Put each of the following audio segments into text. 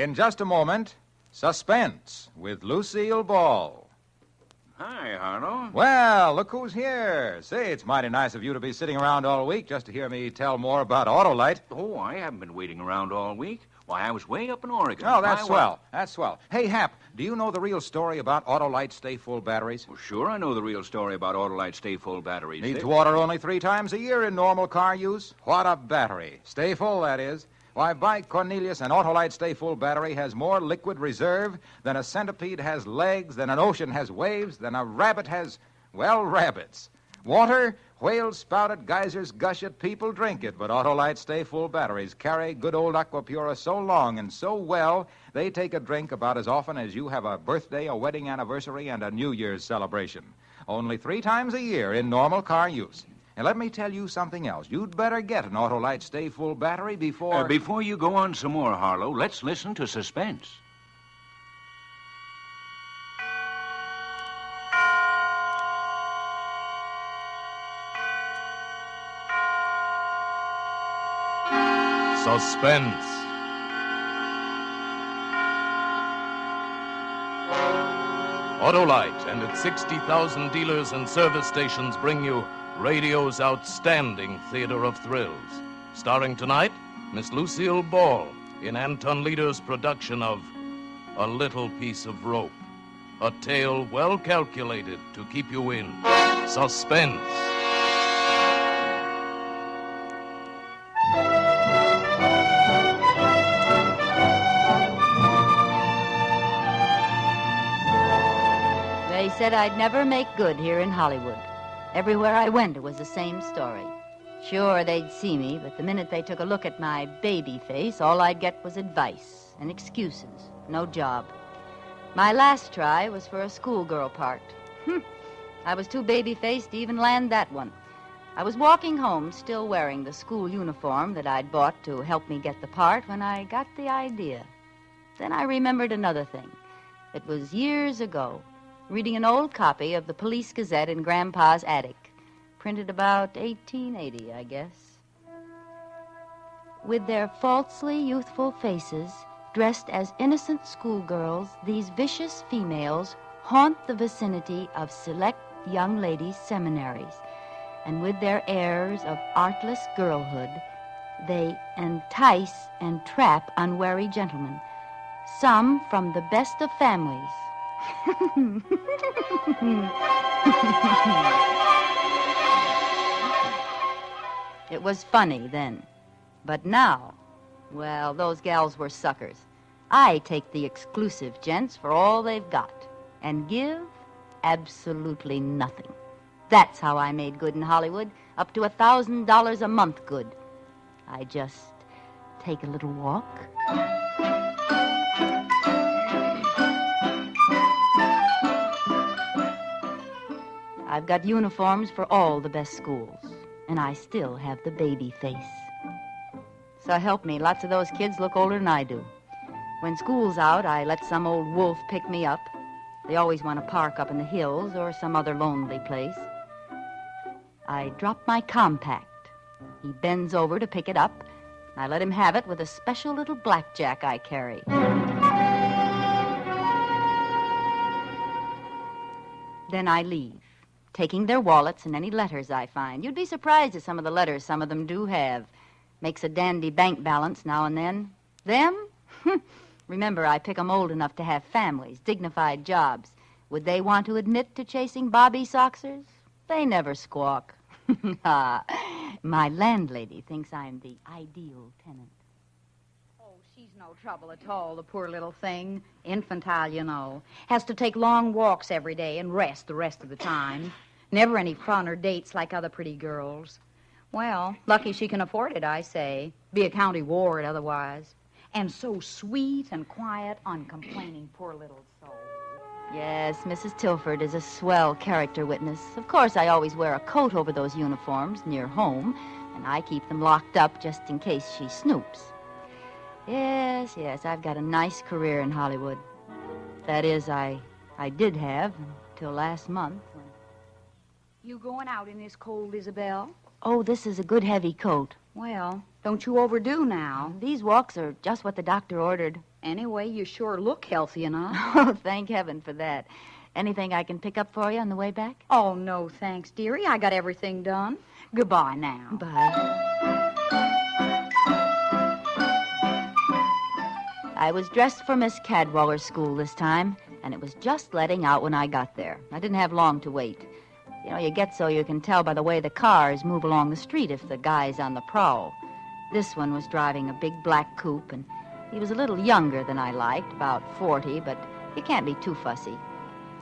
In just a moment, Suspense with Lucille Ball. Hi, Harlow. Well, look who's here. Say, it's mighty nice of you to be sitting around all week just to hear me tell more about Autolite. Oh, I haven't been waiting around all week. Why, I was way up in Oregon. Oh, that's swell. That's swell. Hey, Hap, do you know the real story about Autolite Stay-Full batteries? Well, sure, I know the real story about Autolite Stay-Full batteries. Need to water only 3 times a year in normal car use? What a battery. Stay full, that is. Why, by Cornelius, an Autolite Stay-Full battery has more liquid reserve than a centipede has legs, than an ocean has waves, than a rabbit has, well, rabbits. Water, whales spout it, geysers gush it, people drink it, but Autolite Stay-Full batteries carry good old Aquapura so long and so well, they take a drink about as often as you have a birthday, a wedding anniversary, and a New Year's celebration. Only 3 times a year in normal car use. And let me tell you something else. You'd better get an Autolite Stay-Full battery before... Before you go on some more, Harlow, let's listen to Suspense. Suspense. Autolite and its 60,000 dealers and service stations bring you radio's outstanding theater of thrills. Starring tonight, Miss Lucille Ball in Anton Leader's production of A Little Piece of Rope. A tale well calculated to keep you in suspense. They said I'd never make good here in Hollywood. Everywhere I went, it was the same story. Sure, they'd see me, but the minute they took a look at my baby face, all I'd get was advice and excuses. No job. My last try was for a schoolgirl part. I was too baby-faced to even land that one. I was walking home, still wearing the school uniform that I'd bought to help me get the part, when I got the idea. Then I remembered another thing. It was years ago, reading an old copy of the Police Gazette in Grandpa's attic. Printed about 1880, I guess. With their falsely youthful faces, dressed as innocent schoolgirls, these vicious females haunt the vicinity of select young ladies' seminaries. And with their airs of artless girlhood, they entice and trap unwary gentlemen, some from the best of families. It was funny then. But now, well, those gals were suckers. I take the exclusive gents for all they've got and give absolutely nothing. That's how I made good in Hollywood, up to $1,000 a month good. I just take a little walk. I've got uniforms for all the best schools, and I still have the baby face. So help me, lots of those kids look older than I do. When school's out, I let some old wolf pick me up. They always want to park up in the hills or some other lonely place. I drop my compact. He bends over to pick it up. I let him have it with a special little blackjack I carry. Then I leave, taking their wallets and any letters I find. You'd be surprised at some of the letters some of them do have. Makes a dandy bank balance now and then. Them? Remember, I pick 'em old enough to have families, dignified jobs. Would they want to admit to chasing Bobby Soxers? They never squawk. My landlady thinks I'm the ideal tenant. Oh, she's no trouble at all, the poor little thing. Infantile, you know. Has to take long walks every day and rest the rest of the time. Never any fun or dates like other pretty girls. Well, lucky she can afford it, I say. Be a county ward otherwise. And so sweet and quiet, uncomplaining, poor little soul. Yes, Mrs. Tilford is a swell character witness. Of course, I always wear a coat over those uniforms near home, and I keep them locked up just in case she snoops. Yes, I've got a nice career in Hollywood. That is, I did have until last month. You going out in this cold, Isabelle? Oh, this is a good heavy coat. Well, don't you overdo now. These walks are just what the doctor ordered. Anyway, you sure look healthy enough. Oh, thank heaven for that. Anything I can pick up for you on the way back? Oh, no, thanks, dearie. I got everything done. Goodbye now. Bye. I was dressed for Miss Cadwaller's school this time, and it was just letting out when I got there. I didn't have long to wait. You know, you get so you can tell by the way the cars move along the street if the guy's on the prowl. This one was driving a big black coupe, and he was a little younger than I liked, about 40, but you can't be too fussy.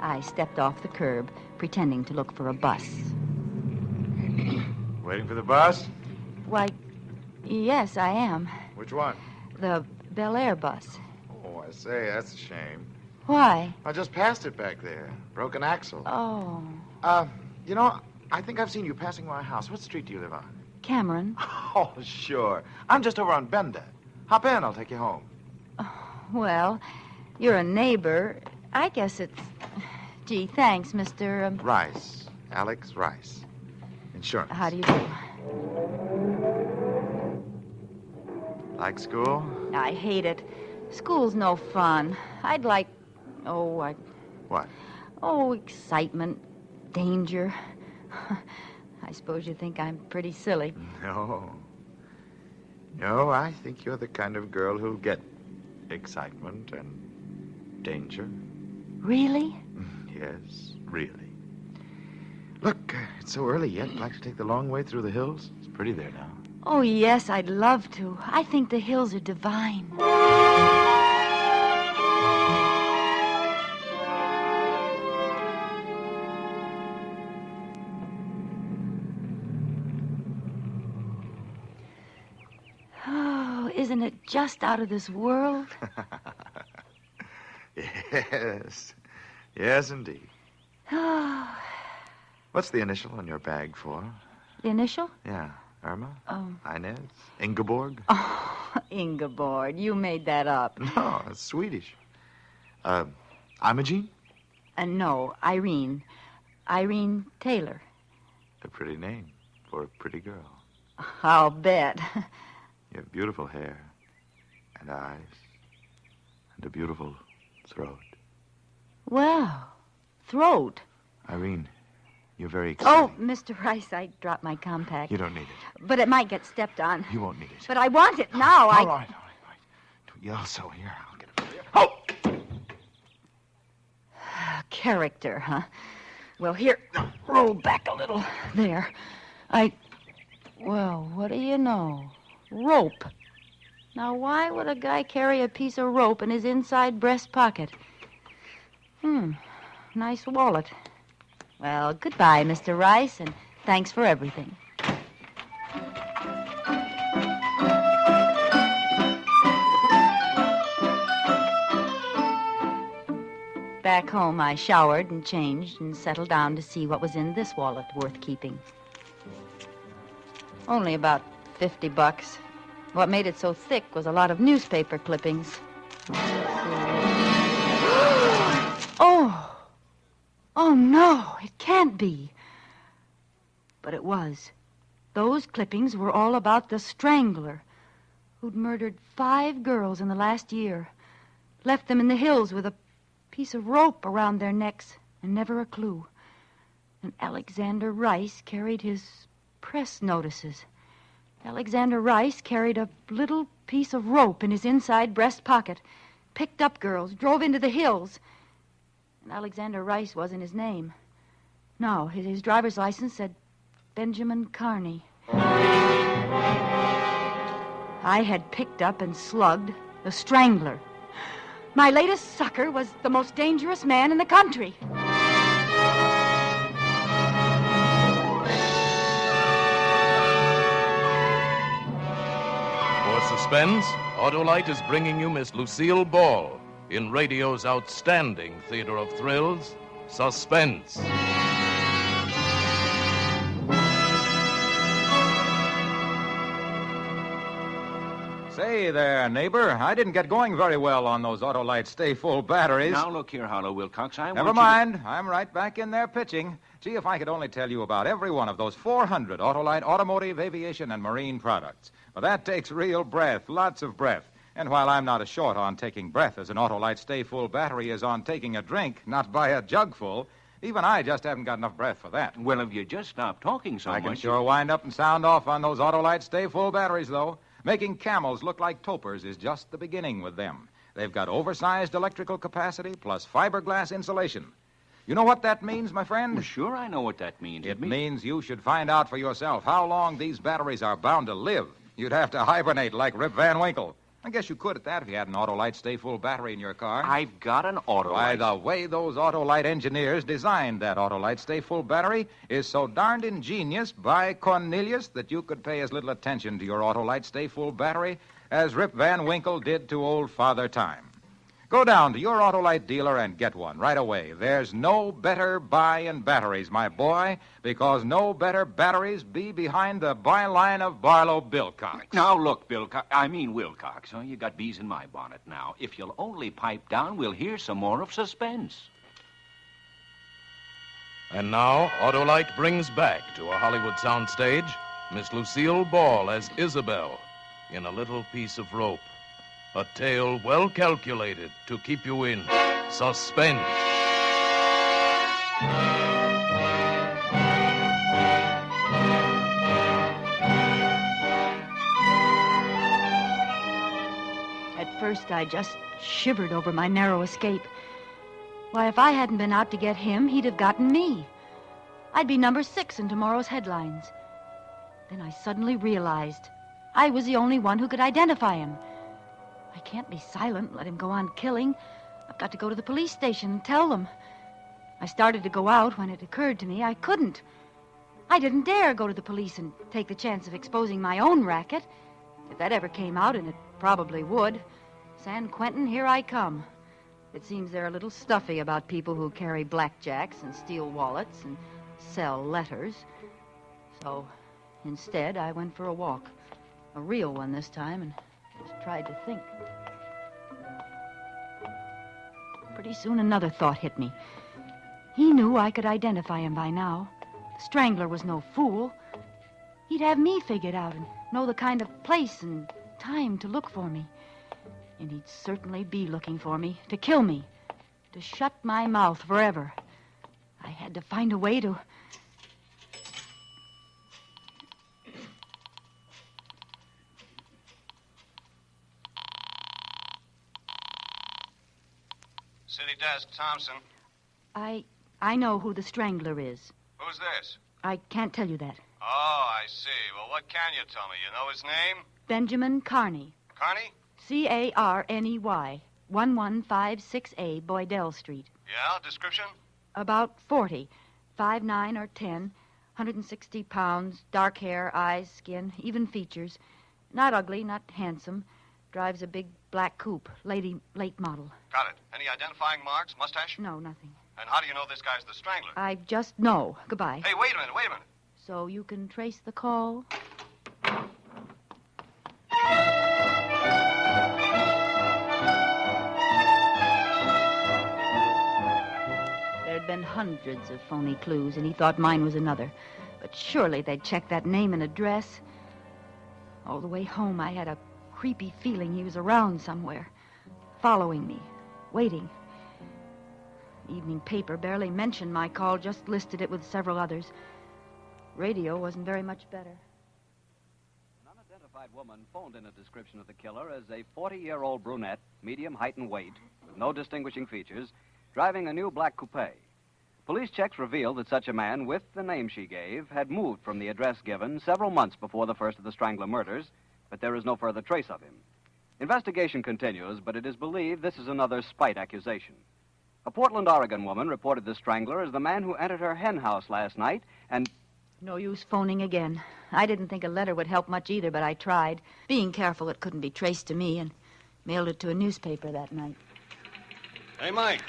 I stepped off the curb, pretending to look for a bus. Waiting for the bus? Why, yes, I am. Which one? The Bel Air bus. Oh, I say, that's a shame. Why? I just passed it back there. Broken axle. Oh, You know, I think I've seen you passing my house. What street do you live on? Cameron. Oh, sure. I'm just over on Benda. Hop in, I'll take you home. Well, you're a neighbor. I guess it's... Gee, thanks, Mr. Rice. Alex Rice. Insurance. How do you do? Like school? I hate it. School's no fun. I'd like... What? Oh, excitement. Danger. I suppose you think I'm pretty silly. No. No, I think you're the kind of girl who'll get excitement and danger. Really? Yes, really. Look, it's so early yet. Like to take the long way through the hills? It's pretty there now. Oh, yes, I'd love to. I think the hills are divine. Oh, isn't it just out of this world? Yes. Yes, indeed. Oh, What's the initial on your bag for? the initial? Yeah. Irma? Oh. Inez? Ingeborg? Oh, Ingeborg, you made that up. No, it's Swedish. Imogene? No, Irene. Irene Taylor. A pretty name for a pretty girl. I'll bet. You have beautiful hair and eyes and a beautiful throat. Well, throat. Irene, you're very Oh, exciting. Mr. Rice, I dropped my compact. You don't need it. But it might get stepped on. You won't need it. But I want it now. All right. Don't yell so. Here, I'll get it for you. Oh! Character, huh? Well, here, roll back a little. There. Well, what do you know? Rope. Now, why would a guy carry a piece of rope in his inside breast pocket? Nice wallet. Well, goodbye, Mr. Rice, and thanks for everything. Back home, I showered and changed and settled down to see what was in this wallet worth keeping. Only about $50. What made it so thick was a lot of newspaper clippings. Oh, no, it can't be. But it was. Those clippings were all about the strangler who'd murdered 5 girls in the last year, left them in the hills with a piece of rope around their necks and never a clue. And Alexander Rice carried his press notices. Alexander Rice carried a little piece of rope in his inside breast pocket, picked up girls, drove into the hills. And Alexander Rice wasn't his name. No, his driver's license said Benjamin Carney. I had picked up and slugged the strangler. My latest sucker was the most dangerous man in the country. For Suspense, Autolite is bringing you Miss Lucille Ball in radio's outstanding theater of thrills, Suspense. Say there, neighbor. I didn't get going very well on those Autolite Stay Full batteries. Now, look here, Harlow Wilcox. Never mind. I'm right back in there pitching. Gee, if I could only tell you about every one of those 400 Autolite automotive, aviation, and marine products. Well, that takes real breath, lots of breath. And while I'm not as short on taking breath as an Autolite Stay Full battery is on taking a drink, not by a jug full, even I just haven't got enough breath for that. Well, if you just stop talking so I much... can sure wind up and sound off on those Autolite Stay Full batteries, though. Making camels look like topers is just the beginning with them. They've got oversized electrical capacity plus fiberglass insulation. You know what that means, my friend? Well, sure, I know what that means. It means you should find out for yourself how long these batteries are bound to live. You'd have to hibernate like Rip Van Winkle. I guess you could at that if you had an Autolite Stay Full battery in your car. I've got an Autolite. Why, the way those Autolite engineers designed that Autolite Stay Full battery is so darned ingenious by Cornelius that you could pay as little attention to your Autolite Stay Full battery as Rip Van Winkle did to old Father Time. Go down to your Autolite dealer and get one right away. There's no better buy in batteries, my boy, because no better batteries be behind the byline of Barlow Bilcox. Now, look, Wilcox. Oh, you got bees in my bonnet now. If you'll only pipe down, we'll hear some more of Suspense. And now, Autolite brings back to a Hollywood soundstage Miss Lucille Ball as Isabelle in A Little Piece of Rope. A tale well calculated to keep you in suspense. At first, I just shivered over my narrow escape. Why, if I hadn't been out to get him, he'd have gotten me. I'd be number 6 in tomorrow's headlines. Then I suddenly realized I was the only one who could identify him. I can't be silent and let him go on killing. I've got to go to the police station and tell them. I started to go out when it occurred to me I couldn't. I didn't dare go to the police and take the chance of exposing my own racket. If that ever came out, and it probably would, San Quentin, here I come. It seems they're a little stuffy about people who carry blackjacks and steal wallets and sell letters. So, instead, I went for a walk. A real one this time, and just tried to think. Pretty soon another thought hit me. He knew I could identify him by now. The Strangler was no fool. He'd have me figured out and know the kind of place and time to look for me. And he'd certainly be looking for me, to kill me, to shut my mouth forever. I had to find a way to... City desk, Thompson. I know who the Strangler is. Who's this? I can't tell you that. Oh, I see. Well, what can you tell me? You know his name? Benjamin Carney. Carney? Carney, 1156A, Boydell Street. Yeah, description? About 40, 5'9" or 10, 160 pounds, dark hair, eyes, skin, even features. Not ugly, not handsome. Drives a big black coupe, late model. Got it. Any identifying marks? Mustache? No, nothing. And how do you know this guy's the Strangler? I just know. Goodbye. Hey, wait a minute. So you can trace the call? There'd been hundreds of phony clues, and he thought mine was another. But surely they'd check that name and address. All the way home, I had a creepy feeling he was around somewhere, following me, waiting. The evening paper barely mentioned my call, just listed it with several others. Radio wasn't very much better. An unidentified woman phoned in a description of the killer as a 40-year-old brunette, medium height and weight, with no distinguishing features, driving a new black coupe. Police checks revealed that such a man, with the name she gave, had moved from the address given several months before the first of the Strangler murders, but there is no further trace of him. Investigation continues, but it is believed this is another spite accusation. A Portland, Oregon woman reported the Strangler as the man who entered her hen house last night and... No use phoning again. I didn't think a letter would help much either, but I tried, being careful it couldn't be traced to me, and mailed it to a newspaper that night. Hey, Mike,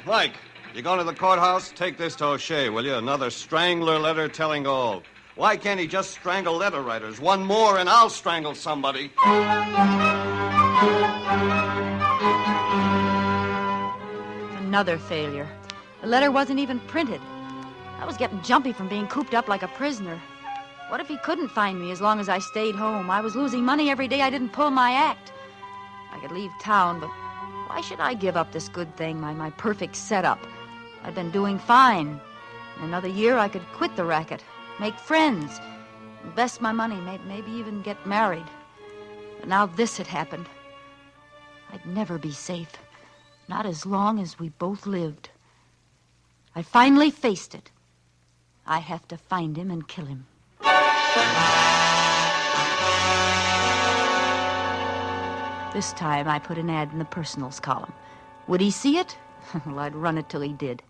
you going to the courthouse? Take this to O'Shea, will you? Another Strangler letter telling all. Why can't he just strangle letter writers? One more and I'll strangle somebody. Another failure. The letter wasn't even printed. I was getting jumpy from being cooped up like a prisoner. What if he couldn't find me as long as I stayed home? I was losing money every day I didn't pull my act. I I could leave town, but why should I give up this good thing, my perfect setup? I've been doing fine. In another year, I could quit the racket, make friends, invest my money, maybe even get married. But now this had happened. I'd never be safe, not as long as we both lived. I finally faced it. I have to find him and kill him. This time I put an ad in the personals column. Would he see it? Well, I'd run it till he did.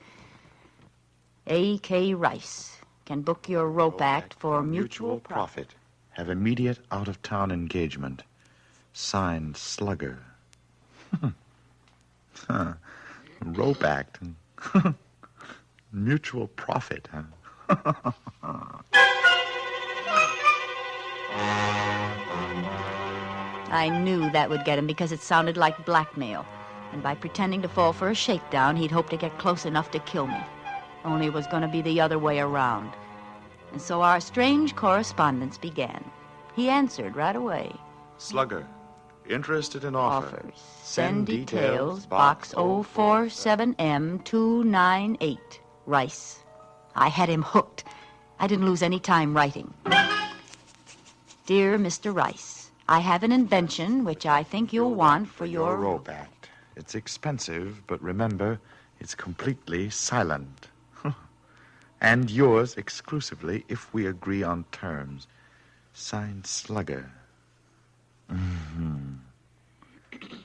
A.K. Rice can book your rope act for mutual profit. Have immediate out-of-town engagement. Signed, Slugger. Rope act. Mutual profit, huh? I knew that would get him because it sounded like blackmail. And by pretending to fall for a shakedown, he'd hope to get close enough to kill me. Only it was going to be the other way around. And so our strange correspondence began. He answered right away. Slugger, interested in offers. Send details, Box 047M298, Rice. I had him hooked. I didn't lose any time writing. Dear Mr. Rice, I have an invention which I think you'll want for your rope act. It's expensive, but remember, it's completely silent. And yours exclusively if we agree on terms. Signed, Slugger. Mm-hmm.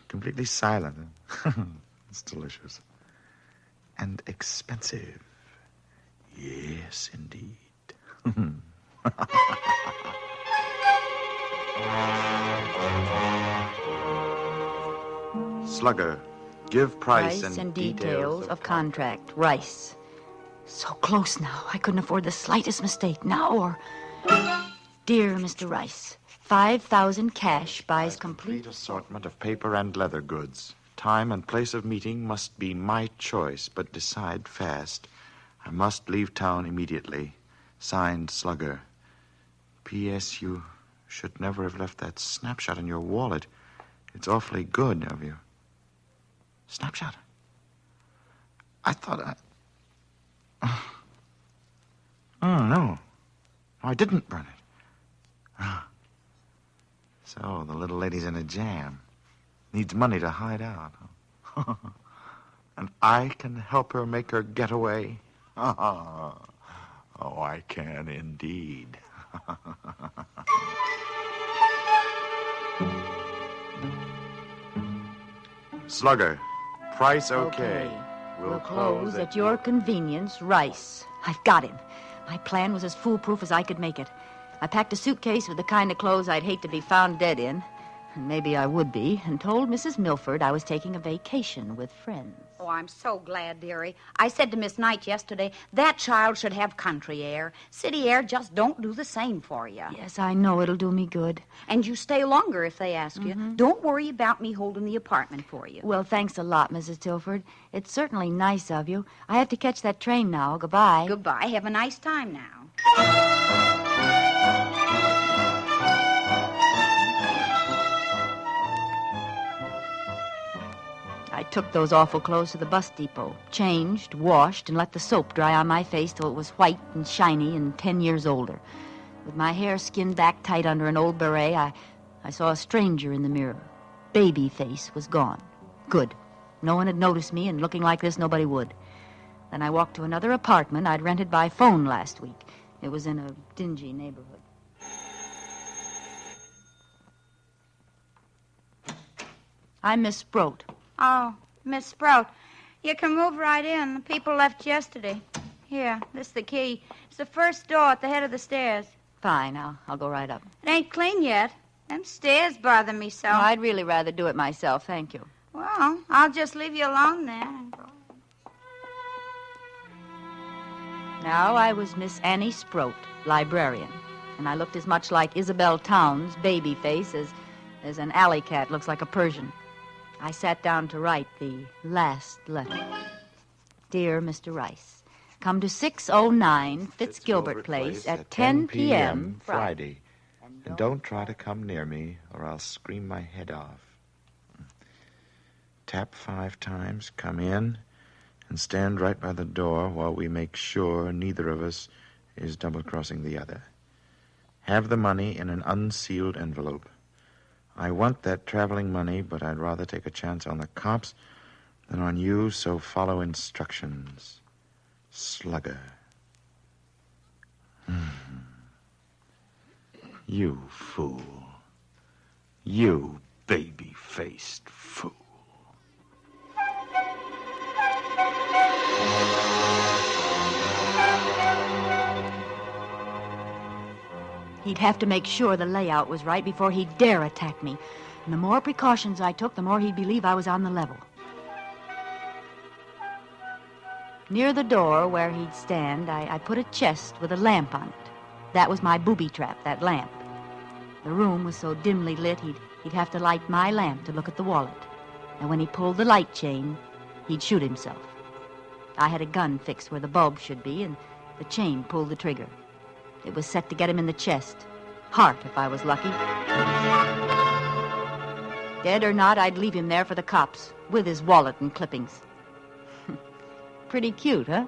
Completely silent. It's delicious. And expensive. Yes, indeed. Slugger, give price and details of contract. Rice. So close now. I couldn't afford the slightest mistake now or... Dear Mr. Rice, 5,000 cash buys complete assortment of paper and leather goods. Time and place of meeting must be my choice, but decide fast. I must leave town immediately. Signed, Slugger. P.S. You should never have left that snapshot in your wallet. It's awfully good of you. Snapshot? I thought Oh, no. I didn't burn it. So, the little lady's in a jam. Needs money to hide out. And I can help her make her getaway? Oh, I can indeed. Slugger, price okay. We'll close at your convenience, Rice. I've got him. My plan was as foolproof as I could make it. I packed a suitcase with the kind of clothes I'd hate to be found dead in, and maybe I would be, and told Mrs. Milford I was taking a vacation with friends. Oh, I'm so glad, dearie. I said to Miss Knight yesterday, that child should have country air. City air just don't do the same for you. Yes, I know it'll do me good. And you stay longer if they ask you. Don't worry about me holding the apartment for you. Well, thanks a lot, Mrs. Tilford. It's certainly nice of you. I have to catch that train now. Goodbye. Goodbye. Have a nice time now. I took those awful clothes to the bus depot, changed, washed, and let the soap dry on my face till it was white and shiny and 10 years older. With my hair skinned back tight under an old beret, I saw a stranger in the mirror. Baby face was gone. Good. No one had noticed me, and looking like this, nobody would. Then I walked to another apartment I'd rented by phone last week. It was in a dingy neighborhood. I'm Miss Sproat. Oh, Miss Sprout, you can move right in. The people left yesterday. Here, this is the key. It's the first door at the head of the stairs. Fine, I'll go right up. It ain't clean yet. Them stairs bother me so. No, I'd really rather do it myself, thank you. Well, I'll just leave you alone then. Now I was Miss Annie Sproat, librarian, and I looked as much like Isabelle Town's baby face as an alley cat looks like a Persian. I sat down to write the last letter. Dear Mr. Rice, come to 609 Fitzgilbert Place at 10 p.m. Friday. And don't try to come near me, or I'll scream my head off. Tap 5 times, come in, and stand right by the door while we make sure neither of us is double-crossing the other. Have the money in an unsealed envelope. I want that traveling money, but I'd rather take a chance on the cops than on you, so follow instructions. Slugger. You fool. You baby-faced fool. He'd have to make sure the layout was right before he'd dare attack me. And the more precautions I took, the more he'd believe I was on the level. Near the door where he'd stand, I put a chest with a lamp on it. That was my booby trap, that lamp. The room was so dimly lit, he'd have to light my lamp to look at the wallet. And when he pulled the light chain, he'd shoot himself. I had a gun fixed where the bulb should be, and the chain pulled the trigger. It was set to get him in the chest. Heart, if I was lucky. Dead or not, I'd leave him there for the cops, with his wallet and clippings. Pretty cute, huh?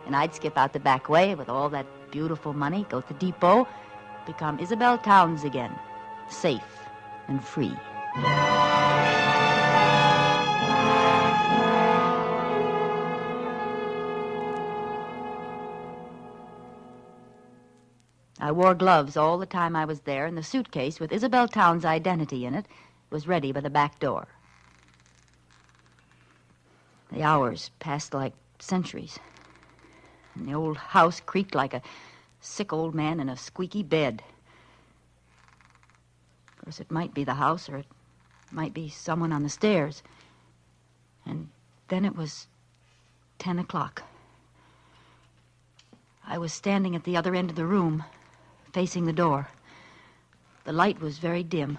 And I'd skip out the back way with all that beautiful money, go to the depot, become Isabelle Town again, safe and free. I wore gloves all the time I was there, and the suitcase with Isabelle Town's identity in it was ready by the back door. The hours passed like centuries, and the old house creaked like a sick old man in a squeaky bed. Of course, it might be the house, or it might be someone on the stairs. And then it was 10 o'clock. I was standing at the other end of the room, facing the door. The light was very dim.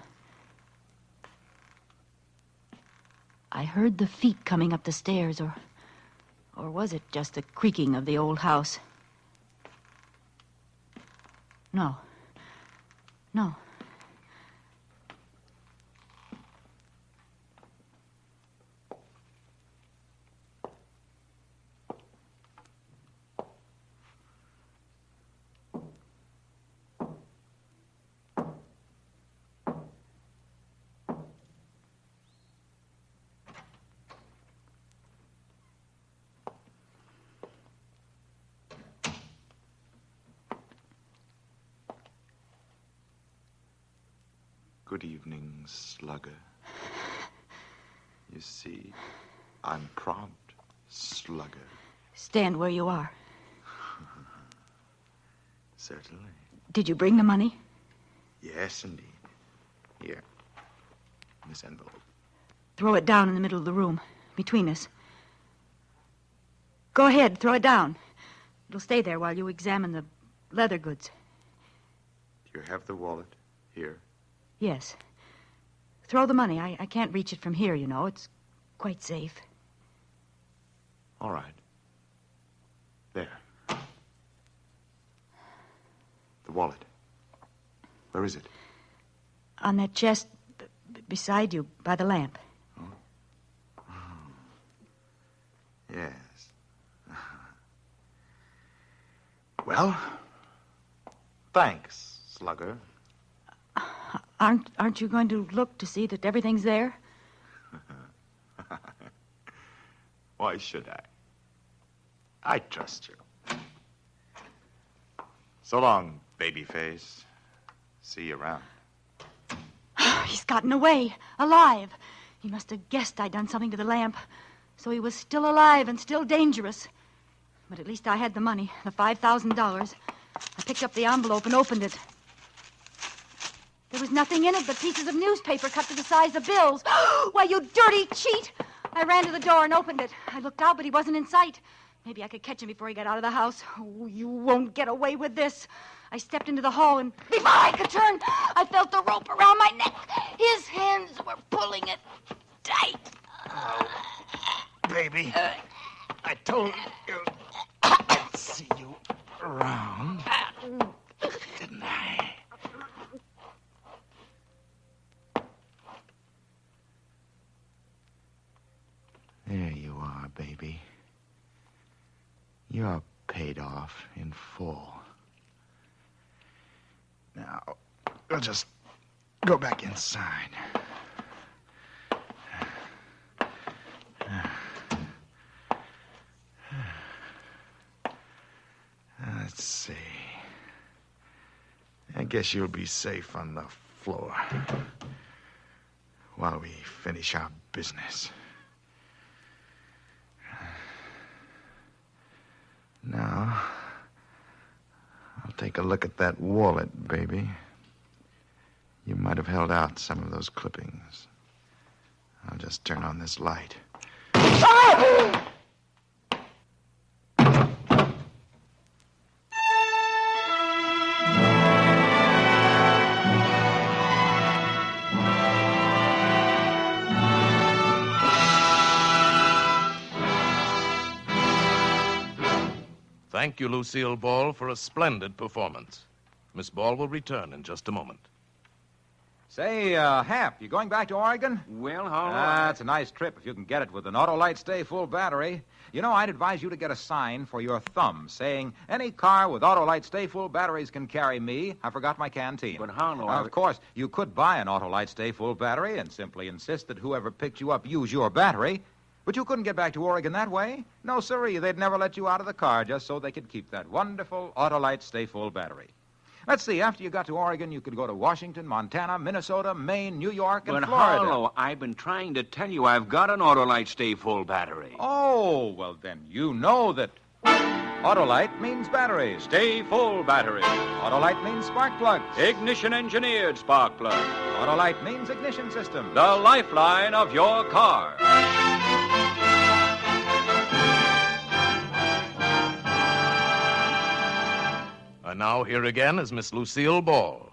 I heard the feet coming up the stairs, or was it just the creaking of the old house? No. Good evening, Slugger. You see, I'm prompt, Slugger. Stand where you are. Certainly. Did you bring the money? Yes, indeed. Here, in this envelope. Throw it down in the middle of the room, between us. Go ahead, throw it down. It'll stay there while you examine the leather goods. Do you have the wallet here? Yes. Throw the money. I can't reach it from here, you know. It's quite safe. All right. There. The wallet. Where is it? On that chest beside you, by the lamp. Oh. Yes. Well, thanks, Slugger. Aren't you going to look to see that everything's there? Why should I? I trust you. So long, babyface. See you around. He's gotten away, alive. He must have guessed I'd done something to the lamp, so he was still alive and still dangerous. But at least I had the money, the $5,000. I picked up the envelope and opened it. There was nothing in it but pieces of newspaper cut to the size of bills. Why, you dirty cheat! I ran to the door and opened it. I looked out, but he wasn't in sight. Maybe I could catch him before he got out of the house. Oh, you won't get away with this. I stepped into the hall, and before I could turn, I felt the rope around my neck. His hands were pulling it tight. Oh, baby. I told you I'd see you around. Didn't I? you are, baby. You're paid off in full. Now, we'll just go back inside. Let's see. I guess you'll be safe on the floor while we finish our business. Now, I'll take a look at that wallet, baby. You might have held out some of those clippings. I'll just turn on this light. Ah! Thank you, Lucille Ball, for a splendid performance. Miss Ball will return in just a moment. Say, Hap, you going back to Oregon? Well, how long? It's a nice trip if you can get it with an Autolite Stay Full battery. You know, I'd advise you to get a sign for your thumb saying, any car with Autolite Stay Full batteries can carry me. I forgot my canteen. But how long? Of course, you could buy an Autolite Stay Full battery and simply insist that whoever picked you up use your battery. But you couldn't get back to Oregon that way. No, sirree. They'd never let you out of the car just so they could keep that wonderful Autolite Stay Full battery. Let's see. After you got to Oregon, you could go to Washington, Montana, Minnesota, Maine, New York, and But Florida. Harlow, I've been trying to tell you I've got an Autolite Stay Full battery. Oh, well, then you know that Autolite means batteries. Stay Full battery. Autolite means spark plugs. Ignition engineered spark plug. Autolite means ignition system. The lifeline of your car. And now here again is Miss Lucille Ball.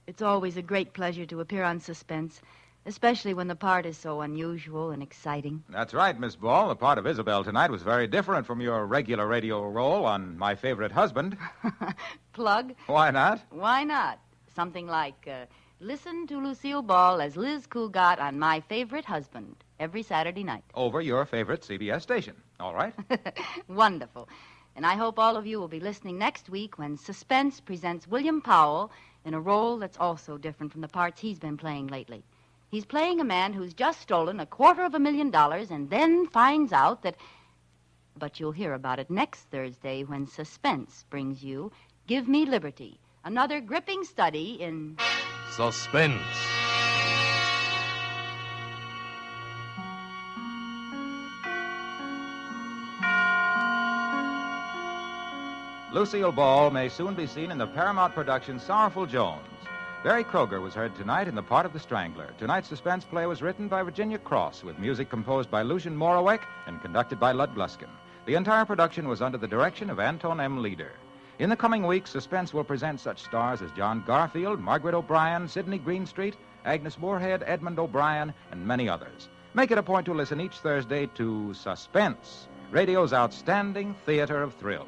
It's always a great pleasure to appear on Suspense, especially when the part is so unusual and exciting. That's right, Miss Ball. The part of Isabelle tonight was very different from your regular radio role on My Favorite Husband. Plug? Why not? Why not? Something like, listen to Lucille Ball as Liz Cougat on My Favorite Husband every Saturday night. Over your favorite CBS station. All right? Wonderful. And I hope all of you will be listening next week when Suspense presents William Powell in a role that's also different from the parts he's been playing lately. He's playing a man who's just stolen $250,000 and then finds out that... But you'll hear about it next Thursday when Suspense brings you Give Me Liberty, another gripping study in... Suspense. Lucille Ball may soon be seen in the Paramount production Sorrowful Jones. Barry Kroger was heard tonight in the part of the Strangler. Tonight's suspense play was written by Virginia Cross, with music composed by Lucian Moraweck and conducted by Lud Gluskin. The entire production was under the direction of Anton M. Leader. In the coming weeks, Suspense will present such stars as John Garfield, Margaret O'Brien, Sidney Greenstreet, Agnes Moorehead, Edmund O'Brien, and many others. Make it a point to listen each Thursday to Suspense, radio's outstanding theater of thrills.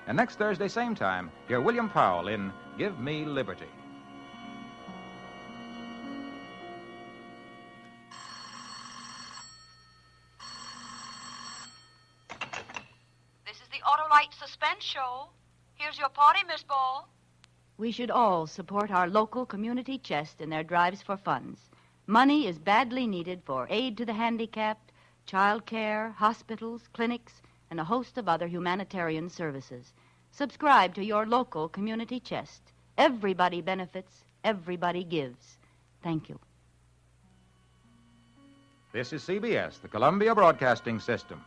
And next Thursday, same time, hear William Powell in Give Me Liberty. This is the Autolite Suspense Show. Here's your party, Miss Ball. We should all support our local community chest in their drives for funds. Money is badly needed for aid to the handicapped, child care, hospitals, clinics, and a host of other humanitarian services. Subscribe to your local community chest. Everybody benefits, everybody gives. Thank you. This is CBS, the Columbia Broadcasting System.